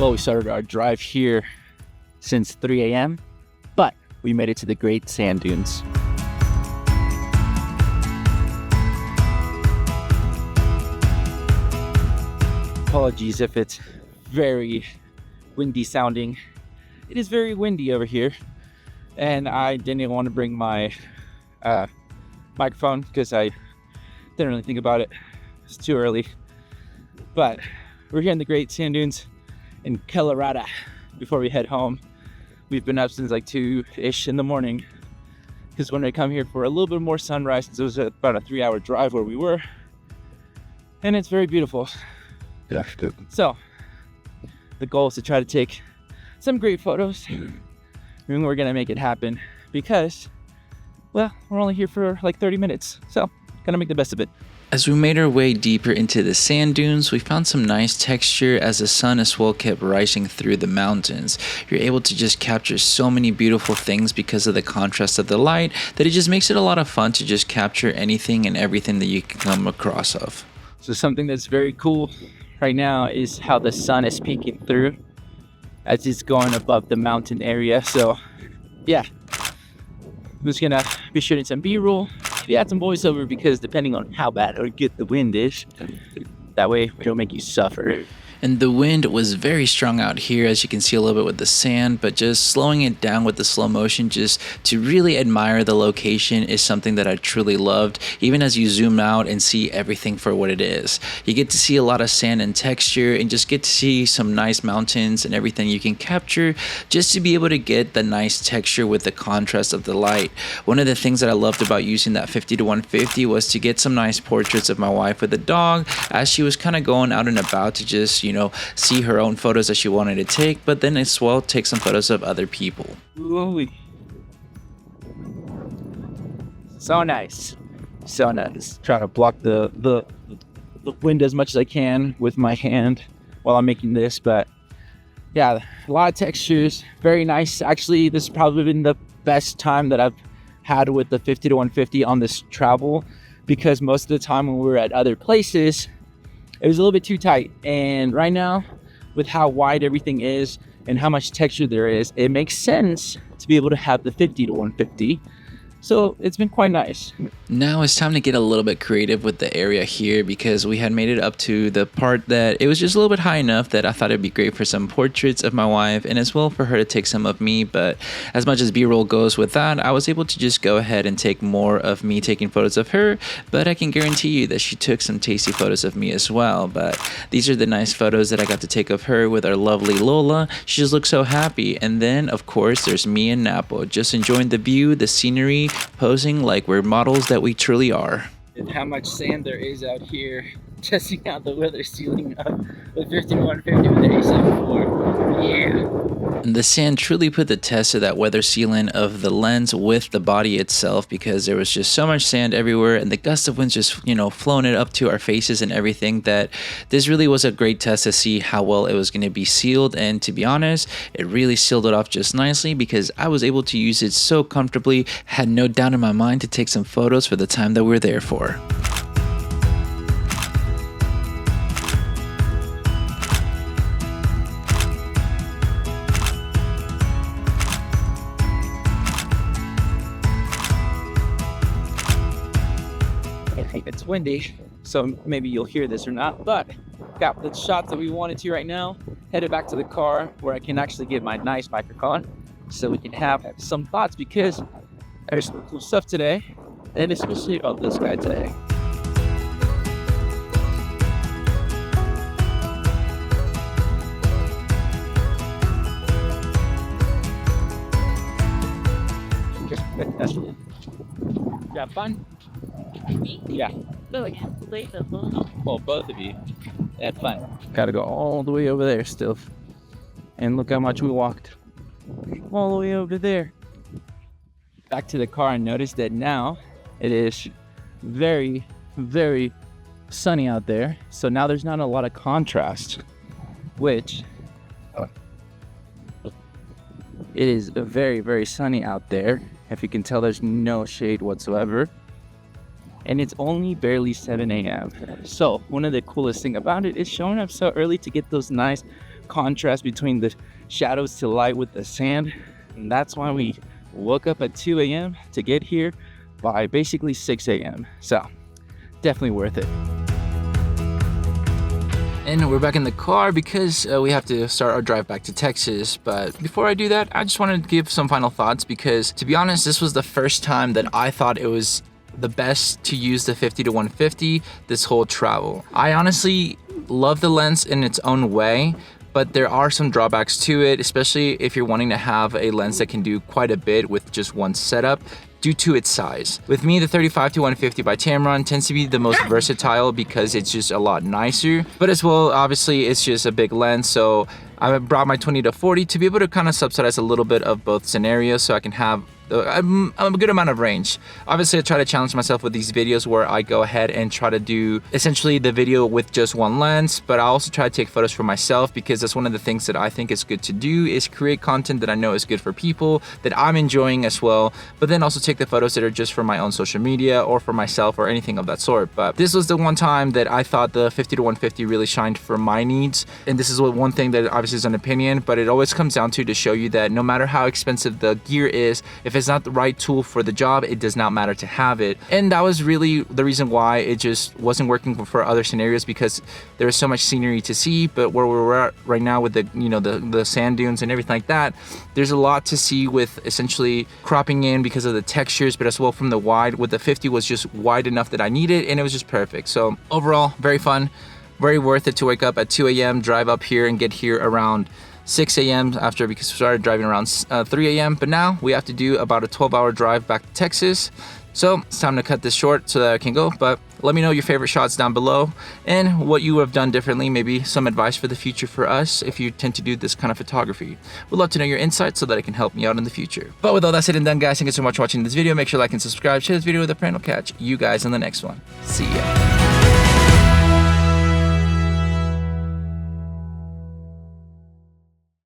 Well, we started our drive here since 3 a.m., but we made it to the Great Sand Dunes. Apologies if it's very windy sounding. It is very windy over here, and I didn't even want to bring my microphone because I didn't really think about it. It's too early. But we're here in the Great Sand Dunes in Colorado before we head home. We've been up since like 2-ish in the morning because when I come here for a little bit more sunrise, it was about a 3-hour drive where we were, and it's very beautiful. Yeah. So the goal is to try to take some great photos, and we're gonna make it happen because, well, we're only here for like 30 minutes, so gonna make the best of it. As we made our way deeper into the sand dunes, we found some nice texture as the sun as well kept rising through the mountains. You're able to just capture so many beautiful things because of the contrast of the light that it just makes it a lot of fun to just capture anything and everything that you can come across of. So something that's very cool right now is how the sun is peeking through as it's going above the mountain area. So yeah, I'm just gonna be shooting some B-roll. We add some voiceover because depending on how bad or good the wind is, that way we don't make you suffer. And the wind was very strong out here, as you can see a little bit with the sand, but just slowing it down with the slow motion just to really admire the location is something that I truly loved, even as you zoom out and see everything for what it is. You get to see a lot of sand and texture and just get to see some nice mountains and everything you can capture just to be able to get the nice texture with the contrast of the light. One of the things that I loved about using that 50-150 was to get some nice portraits of my wife with the dog as she was kind of going out and about to just, see her own photos that she wanted to take, but then as well take some photos of other people. Ooh. So nice. So nice. Try to block the wind as much as I can with my hand while I'm making this, but yeah, a lot of textures, very nice. Actually, this has probably been the best time that I've had with the 50-150 on this travel, because most of the time when we were at other places, it was a little bit too tight. And right now, with how wide everything is and how much texture there is, it makes sense to be able to have the 50-150. So it's been quite nice. Now it's time to get a little bit creative with the area here, because we had made it up to the part that it was just a little bit high enough that I thought it'd be great for some portraits of my wife and as well for her to take some of me. But as much as B-roll goes with that, I was able to just go ahead and take more of me taking photos of her, but I can guarantee you that she took some tasty photos of me as well. But these are the nice photos that I got to take of her with our lovely Lola. She just looks so happy. And then of course there's me and Napo just enjoying the view, the scenery, posing like we're models that we truly are. And how much sand there is out here, testing out the weather sealing up with 50-150 with the A74. Yeah. And the sand truly put the test of that weather sealant of the lens with the body itself, because there was just so much sand everywhere and the gust of winds just, flowing it up to our faces and everything, that this really was a great test to see how well it was going to be sealed. And to be honest, it really sealed it off just nicely because I was able to use it so comfortably, had no doubt in my mind to take some photos for the time that we're there for. It's windy, so maybe you'll hear this or not, but got the shots that we wanted to right now. Headed back to the car where I can actually get my nice microphone so we can have some thoughts, because there's some cool stuff today, and especially about this guy today. You have fun? Yeah. Well, both of you had fun. Gotta go all the way over there still. And look how much we walked. All the way over there. Back to the car and noticed that now it is very, very sunny out there. So now there's not a lot of contrast, which it is very, very sunny out there. If you can tell, there's no shade whatsoever. And it's only barely 7 a.m. So one of the coolest thing about it is showing up so early to get those nice contrast between the shadows to light with the sand. And that's why we woke up at 2 a.m. to get here by basically 6 a.m. So definitely worth it. And we're back in the car because we have to start our drive back to Texas. But before I do that, I just wanted to give some final thoughts because, to be honest, this was the first time that I thought it was the best to use the 50-150 this whole travel. I honestly love the lens in its own way, but there are some drawbacks to it, especially if you're wanting to have a lens that can do quite a bit with just one setup, due to its size. With me, the 35-150 by Tamron tends to be the most versatile because it's just a lot nicer, but as well, obviously, it's just a big lens, so I brought my 20-40 to be able to kind of subsidize a little bit of both scenarios so I can have a good amount of range. Obviously, I try to challenge myself with these videos where I go ahead and try to do essentially the video with just one lens, but I also try to take photos for myself because that's one of the things that I think is good to do, is create content that I know is good for people, that I'm enjoying as well, but then also take the photos that are just for my own social media or for myself or anything of that sort. But this was the one time that I thought the 50-150 really shined for my needs, and this is one thing that obviously is an opinion, but it always comes down to show you that no matter how expensive the gear is, if it's not the right tool for the job, it does not matter to have it. And that was really the reason why it just wasn't working for other scenarios, because there was so much scenery to see. But where we're at right now with the the sand dunes and everything like that, there's a lot to see with essentially cropping in because of the textures, but as well from the wide. With the 50 was just wide enough that I needed, and it was just perfect. So overall, very fun, very worth it to wake up at 2 a.m., drive up here and get here around 6 a.m. after, because we started driving around 3 a.m. But now we have to do about a 12-hour drive back to Texas. So it's time to cut this short so that I can go. But let me know your favorite shots down below and what you have done differently, maybe some advice for the future for us if you tend to do this kind of photography. We'd love to know your insights so that it can help me out in the future. But with all that said and done, guys, thank you so much for watching this video. Make sure to like and subscribe, share this video with a friend. I'll catch you guys in the next one. See ya.